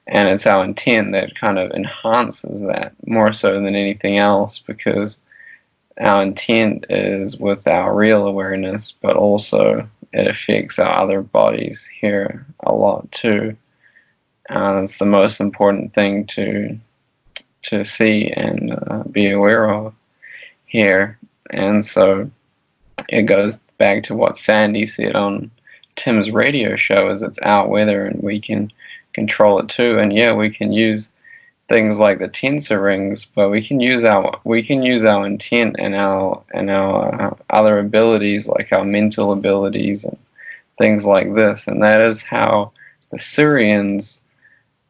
And it's our intent that kind of enhances that more so than anything else, because our intent is with our real awareness, but also it affects our other bodies here a lot too. It's the most important thing to see and be aware of here. And so it goes back to what Sandy said on Tim's radio show, is it's our weather and we can control it too. And yeah, we can use things like the tensor rings, but we can use our intent and our other abilities, like our mental abilities and things like this. And that is how the Syrians,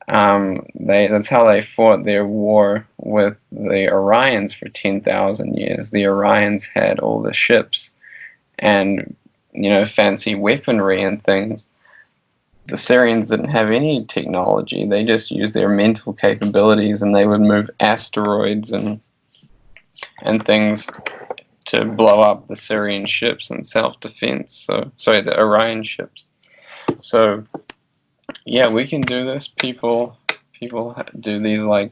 that's how they fought their war with the Orions for 10,000 years. The Orions had all the ships and fancy weaponry and things. The Syrians didn't have any technology. They just used their mental capabilities, and they would move asteroids and things to blow up the Syrian ships in self-defense. Sorry, the Orion ships. So yeah, we can do this. People do these like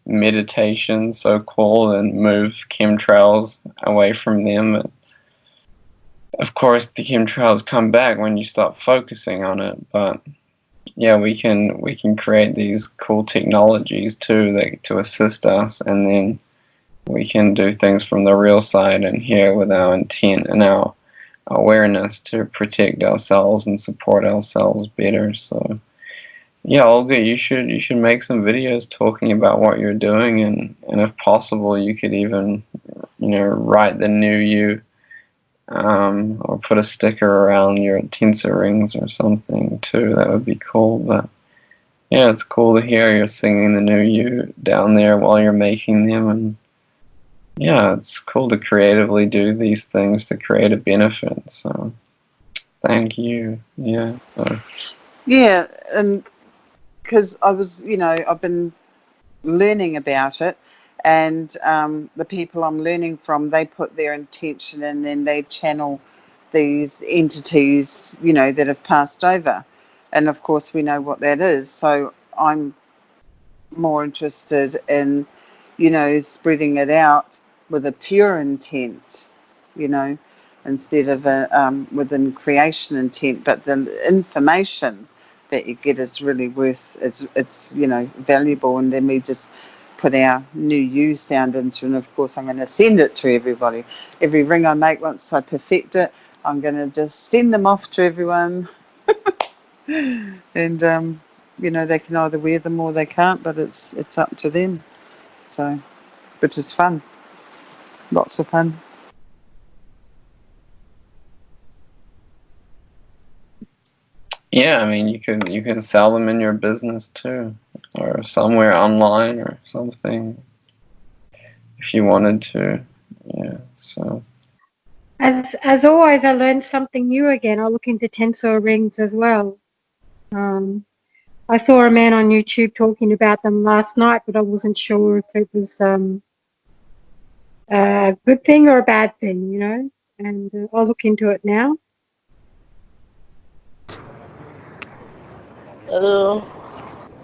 meditations, so-called, and move chemtrails away from them. And of course, the chemtrails come back when you stop focusing on it. But yeah, we can create these cool technologies too to assist us, and then we can do things from the real side and here with our intent and our awareness to protect ourselves and support ourselves better. So yeah, Olga, you should make some videos talking about what you're doing, and if possible, you could even write the new you, or put a sticker around your tensor rings or something too. That would be cool. But yeah, it's cool to hear you're singing the new you down there while you're making them, and yeah, it's cool to creatively do these things to create a benefit. So thank you. Yeah. So yeah, and because I've been learning about it, and the people I'm learning from, they put their intention and then they channel these entities, that have passed over. And of course, we know what that is. So I'm more interested in, spreading it out with a pure intent, you know, instead of within creation intent. But the information that you get is really it's valuable, and then we just put our new you sound into, and of course I'm going to send it to everybody. Every ring I make, once I perfect it, I'm going to just send them off to everyone. And they can either wear them or they can't, but it's up to them. So, which is fun, lots of fun. yeah, I mean, you can sell them in your business too, or somewhere online or something, if you wanted to. Yeah. So As always, I learned something new again. I look into tensor rings as well. I saw a man on YouTube talking about them last night, but I wasn't sure if it was a good thing or a bad thing, and I'll look into it now. Hello.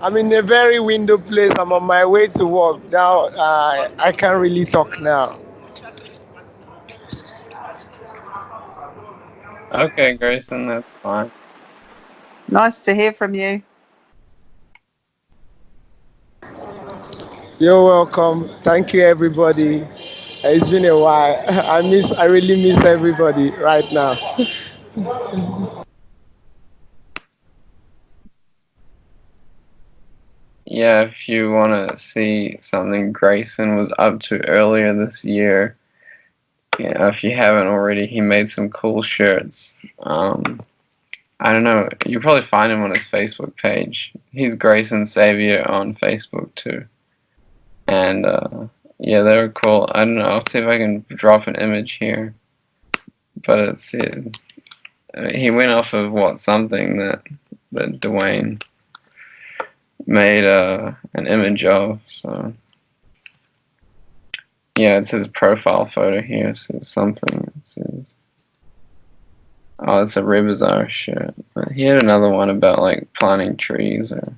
I'm in a very window place. I'm on my way to work now. I can't really talk now. okay, Grayson, that's fine. Nice to hear from you. You're welcome. Thank you, everybody. It's been a while. I really miss everybody right now. Yeah, if you want to see something Grayson was up to earlier this year, if you haven't already, he made some cool shirts. I don't know, you'll probably find him on his Facebook page. He's Grayson Savior on Facebook too. And yeah, they were cool. I don't know, I'll see if I can drop an image here. But he went off of something that Dwayne made an image of. So yeah, it's his profile photo here. It says something. It says, oh, it's a Rebazar shirt. But he had another one about like planting trees or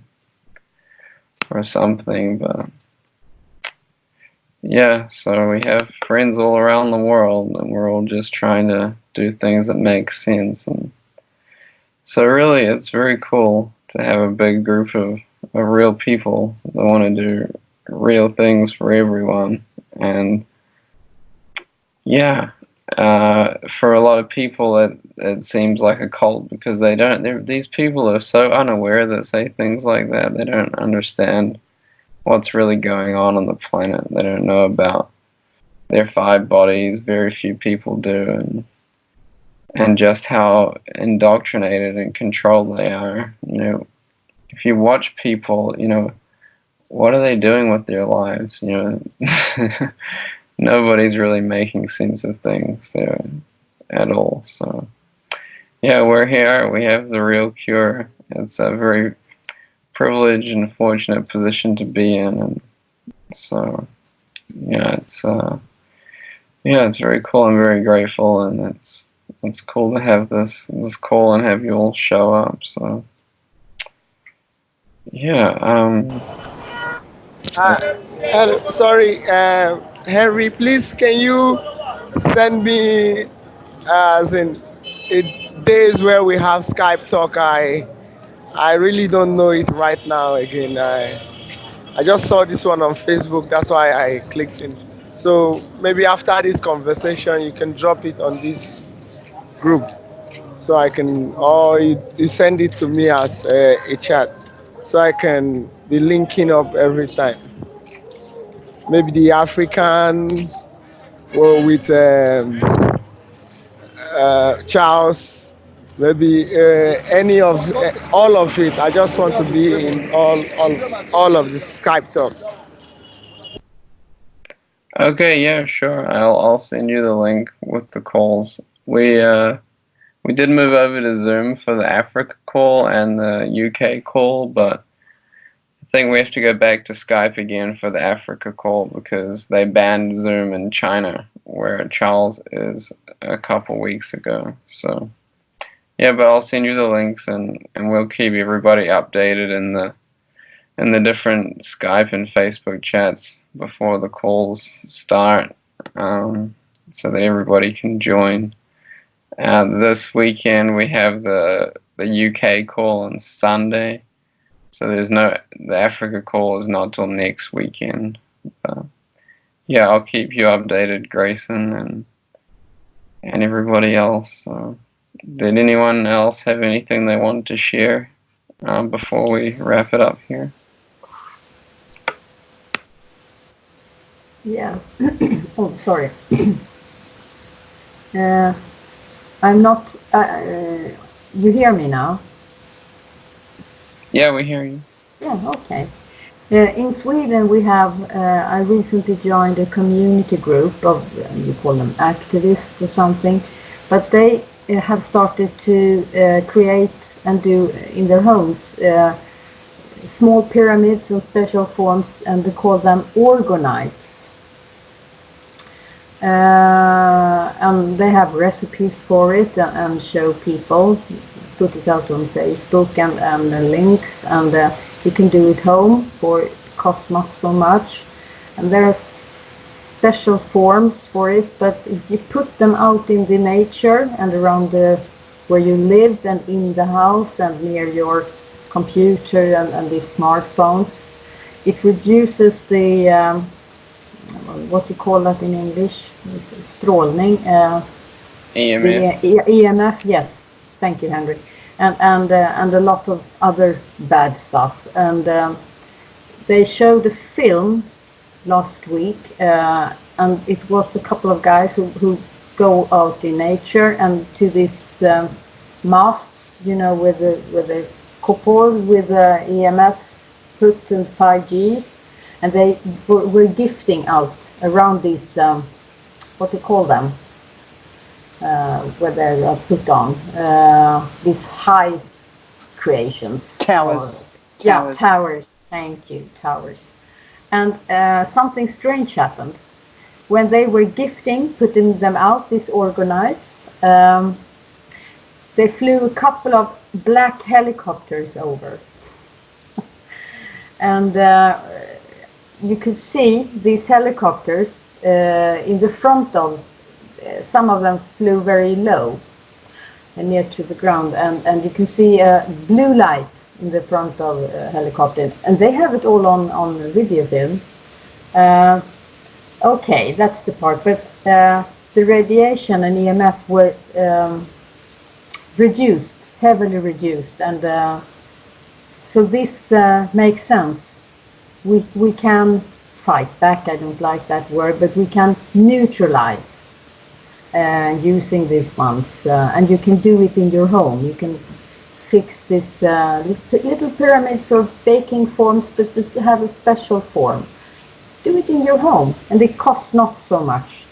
for something, but yeah, so we have friends all around the world, and we're all just trying to do things that make sense. And so really, it's very cool to have a big group of real people that want to do real things for everyone. And yeah, for a lot of people, it seems like a cult because these people are so unaware that say things like that. They don't understand what's really going on the planet. They don't know about their 5 bodies. Very few people do, and just how indoctrinated and controlled they are. If you watch people, what are they doing with their lives? Nobody's really making sense of things there at all. So yeah, we're here. We have the real cure. It's a very privileged and fortunate position to be in, and so yeah, it's very cool. I'm very grateful, and it's cool to have this call and have you all show up. So yeah, Hello, sorry, Henry. Please, can you send me as in days where we have Skype talk? I really don't know it right now. Again, I just saw this one on Facebook. That's why I clicked in. So maybe after this conversation, you can drop it on this group, so I can, or you send it to me as a chat, so I can be linking up every time. Maybe the African, or with Charles, maybe any of all of it. I just want to be in all of the Skype talk. okay, yeah, sure. I'll send you the link with the calls. We did move over to Zoom for the Africa call and the UK call, but I think we have to go back to Skype again for the Africa call because they banned Zoom in China, where Charles is a couple weeks ago. So yeah, but I'll send you the links, and we'll keep everybody updated in the different Skype and Facebook chats before the calls start, so that everybody can join. This weekend we have the UK call on Sunday, so the Africa call is not till next weekend. But yeah, I'll keep you updated, Grayson, and everybody else. So, did anyone else have anything they wanted to share before we wrap it up here? Yeah. Oh, sorry. I'm not. You hear me now? Yeah, we hear you. Yeah. Okay. In Sweden, we have. I recently joined a community group of, you call them activists or something, but they have started to create and do in their homes small pyramids and special forms, and they call them Orgonites. And they have recipes for it and show people, put it out on Facebook and links, and you can do it home for it costs not so much. And there are special forms for it, but if you put them out in the nature and around where you live and in the house and near your computer and these smartphones, it reduces the what do you call that in English? Strålning. EMF. EMF, yes. Thank you, Henry. And a lot of other bad stuff. And they showed a film last week, and it was a couple of guys who go out in nature and to these masts, with the couple with EMFs put in 5Gs. And they were gifting out around these, what do you call them, where they are put on, these high creations. Towers. Yeah, towers. Thank you, towers. And something strange happened. When they were gifting, putting them out, these Orgonites, they flew a couple of black helicopters over. and you could see these helicopters in the front of, some of them flew very low and near to the ground, and you can see a blue light in the front of a helicopter, and they have it all on video film. Okay, that's the part, but the radiation and EMF were reduced, heavily reduced, and so this makes sense. We can fight back, I don't like that word, but we can neutralize using these ones, and you can do it in your home. You can fix this little pyramids or baking forms, but this have a special form. Do it in your home, and it costs not so much.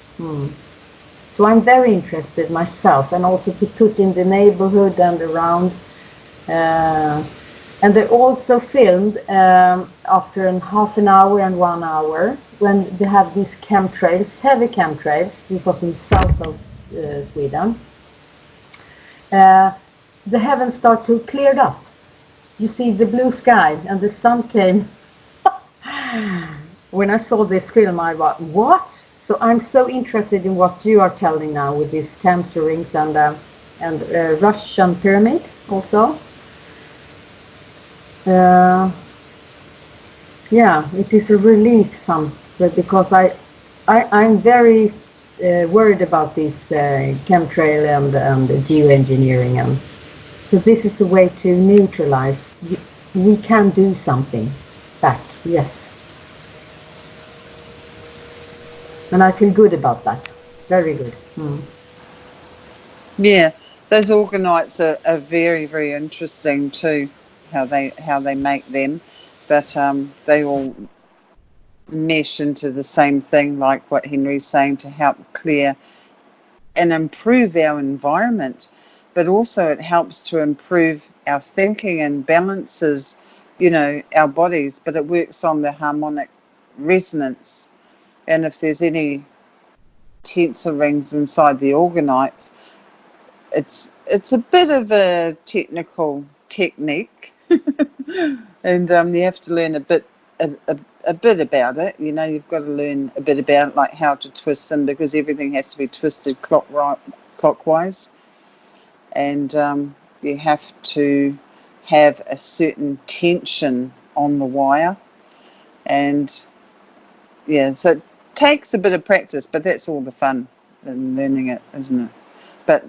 So I'm very interested myself, and also to put in the neighborhood and around. And they also filmed after half an hour and 1 hour when they have these chemtrails, heavy chemtrails, because in south of Sweden. The heavens start to clear up. You see the blue sky and the sun came. When I saw this film, I thought, what? So I'm so interested in what you are telling now with these tensor rings and Russian pyramid also. Yeah, it is a relief because I'm very worried about this chemtrail and geoengineering, and so this is a way to neutralize. We can do something back, yes. And I feel good about that. Very good. Yeah, those Orgonites are very, very interesting too, how they make them, but they all mesh into the same thing, like what Henry's saying, to help clear and improve our environment, but also it helps to improve our thinking and balances, our bodies, but it works on the harmonic resonance. And if there's any tensor rings inside the Orgonites, it's a bit of a technical technique, and you have to learn a bit about it. You've got to learn a bit about it, like how to twist them, because everything has to be twisted clockwise, and you have to have a certain tension on the wire, and yeah, so it takes a bit of practice, but that's all the fun in learning it, isn't it? But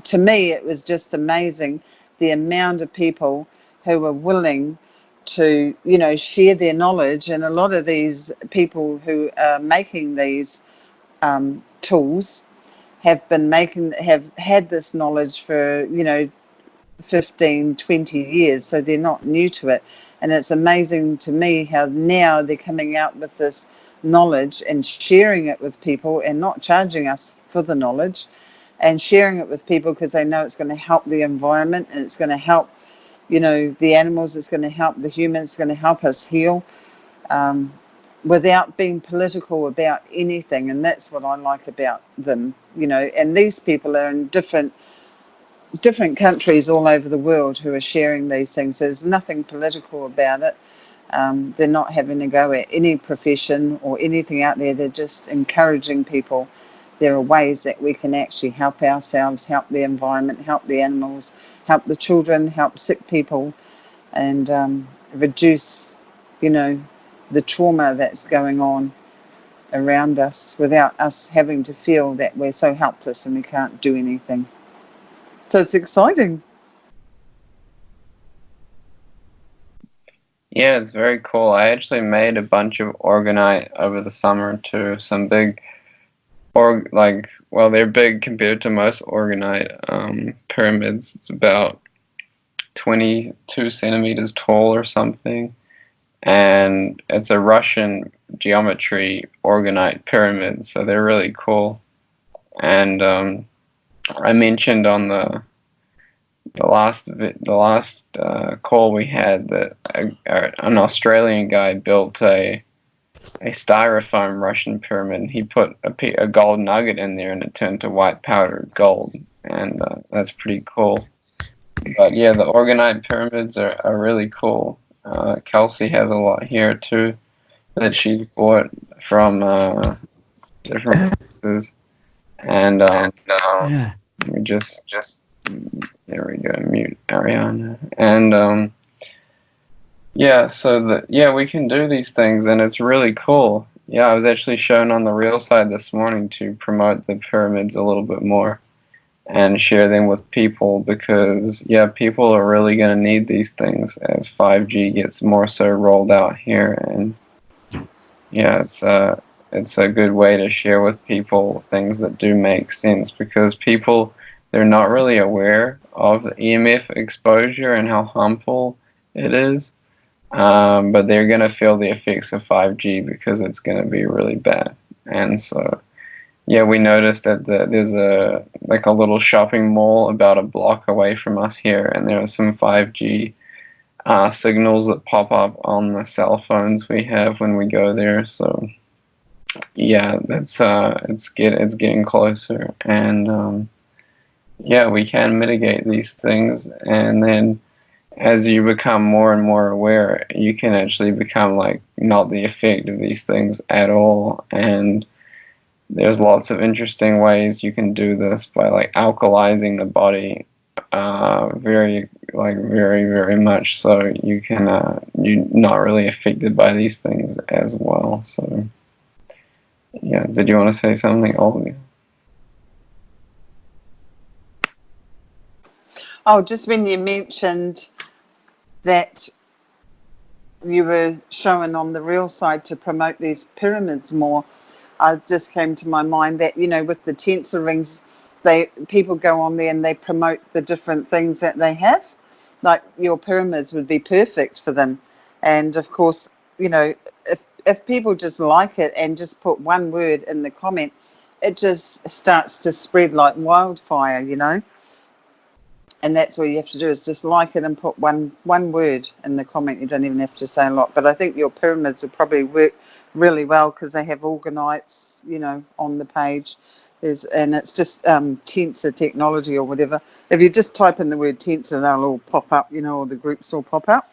to me, it was just amazing the amount of people who were willing to, share their knowledge. And a lot of these people who are making these tools have had this knowledge for, 15, 20 years, so they're not new to it. And it's amazing to me how now they're coming out with this knowledge and sharing it with people and not charging us for the knowledge, and sharing it with people because they know it's going to help the environment, and it's going to help, the animals, it's going to help the humans, it's going to help us heal, without being political about anything. And that's what I like about them, and these people are in different countries all over the world who are sharing these things. There's nothing political about it. They're not having a go at any profession or anything out there. They're just encouraging people. There are ways that we can actually help ourselves, help the environment, help the animals, help the children, help sick people, and reduce, the trauma that's going on around us without us having to feel that we're so helpless and we can't do anything. So it's exciting. Yeah, it's very cool. I actually made a bunch of Orgonite over the summer too. Some big, they're big compared to most Orgonite pyramids. It's about 22 centimeters tall or something. And it's a Russian geometry Orgonite pyramid, so they're really cool. And I mentioned on the last call we had that an Australian guy built a styrofoam Russian pyramid. He put a gold nugget in there and it turned to white powdered gold, and that's pretty cool. But yeah, the Orgonite pyramids are really cool. Kelsey has a lot here too that she's bought from different places, and we just there we go, mute Ariana, and yeah, so we can do these things, and it's really cool. Yeah, I was actually shown on the real side this morning to promote the pyramids a little bit more and share them with people, because yeah, people are really going to need these things as 5G gets more so rolled out here. And yeah, it's a good way to share with people things that do make sense, because people, they're not really aware of the EMF exposure and how harmful it is, but they're going to feel the effects of 5G because it's going to be really bad. And so yeah, we noticed that there's a little shopping mall about a block away from us here, and there are some 5G signals that pop up on the cell phones we have when we go there. So yeah, it's getting closer, and yeah, we can mitigate these things, and then as you become more and more aware, you can actually become like not the effect of these things at all. And there's lots of interesting ways you can do this by like alkalizing the body very very much, so you can you're not really affected by these things as well. So yeah, did you want to say something, Olga? Oh, just when you mentioned that you were showing on the real side to promote these pyramids more, it just came to my mind that, with the tensor rings, people go on there and they promote the different things that they have. Like your pyramids would be perfect for them. And of course, if people just like it and just put one word in the comment, it just starts to spread like wildfire. And that's all you have to do is just like it and put one word in the comment. You don't even have to say a lot. But I think your pyramids will probably work really well because they have Organites, on the page. And it's just tensor technology or whatever. If you just type in the word tensor, they'll all pop up, or the groups will pop up.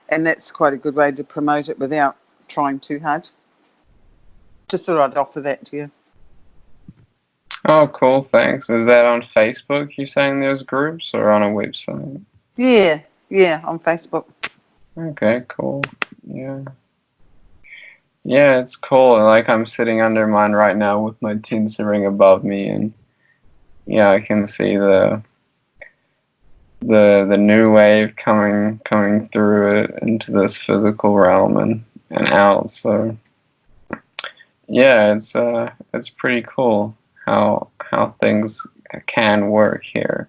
And that's quite a good way to promote it without trying too hard. Just thought I'd offer that to you. Oh, cool, thanks. Is that on Facebook, you saying there's groups, or on a website? Yeah, on Facebook. Okay, cool. Yeah, it's cool. Like, I'm sitting under mine right now with my tensor ring above me, and yeah, I can see the new wave coming through it into this physical realm and out. So yeah, it's pretty cool how things can work here.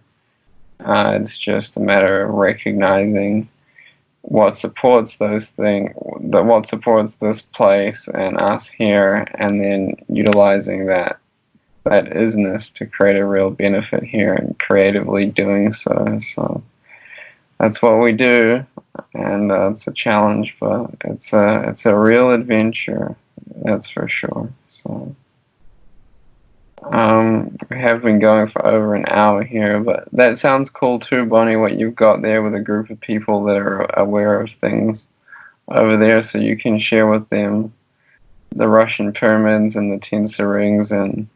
It's just a matter of recognizing what supports those things, what supports this place and us here, and then utilizing that isness to create a real benefit here and creatively doing so. So that's what we do, and it's a challenge, but it's a real adventure, that's for sure. So we have been going for over an hour here, but that sounds cool too, Bonnie, what you've got there with a group of people that are aware of things over there, so you can share with them the Russian pyramids and the tensor rings and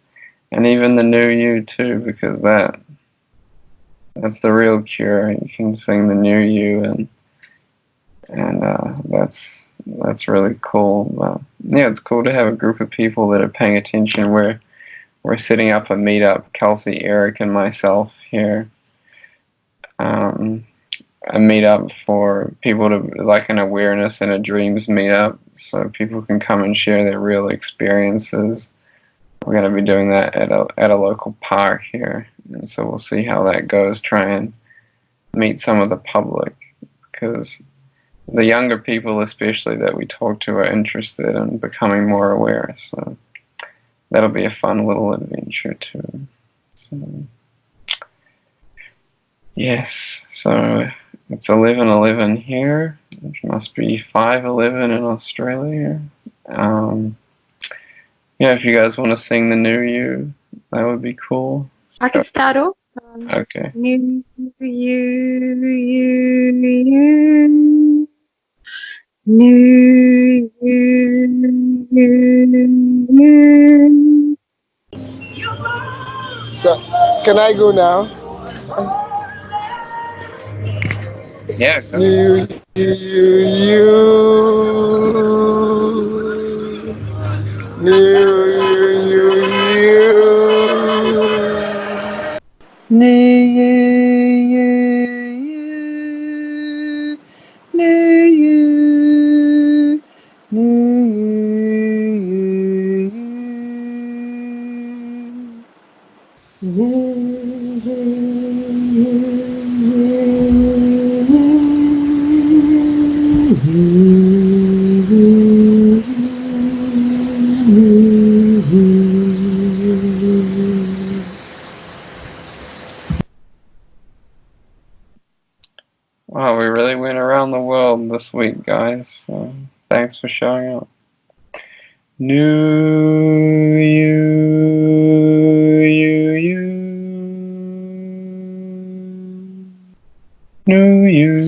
even the new you too, because that's the real cure. You can sing the new you, and that's really cool. But yeah, it's cool to have a group of people that are paying attention. We're setting up a meetup, Kelsey, Eric, and myself here. A meetup for people to, like an awareness and a dreams meetup, so people can come and share their real experiences. We're going to be doing that at a local park here, and so we'll see how that goes. Try and meet some of the public, because the younger people especially that we talk to are interested in becoming more aware. So that'll be a fun little adventure too. So yes, so it's 11:11 here, which must be 5:11 in Australia. Yeah, if you guys want to sing the new you, that would be cool. I can start off. Okay. New you. New you. So, can I go now? Yeah, go. You. New you, Wow, we really went around the world this week, guys. So thanks for showing up. New you. New you.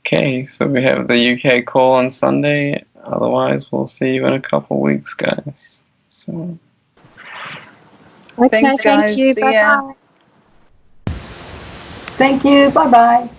Okay, so we have the UK call on Sunday. Otherwise, we'll see you in a couple weeks, guys. So. Okay, Thanks, thank guys. you. See Bye ya. bye. Thank you. Bye bye.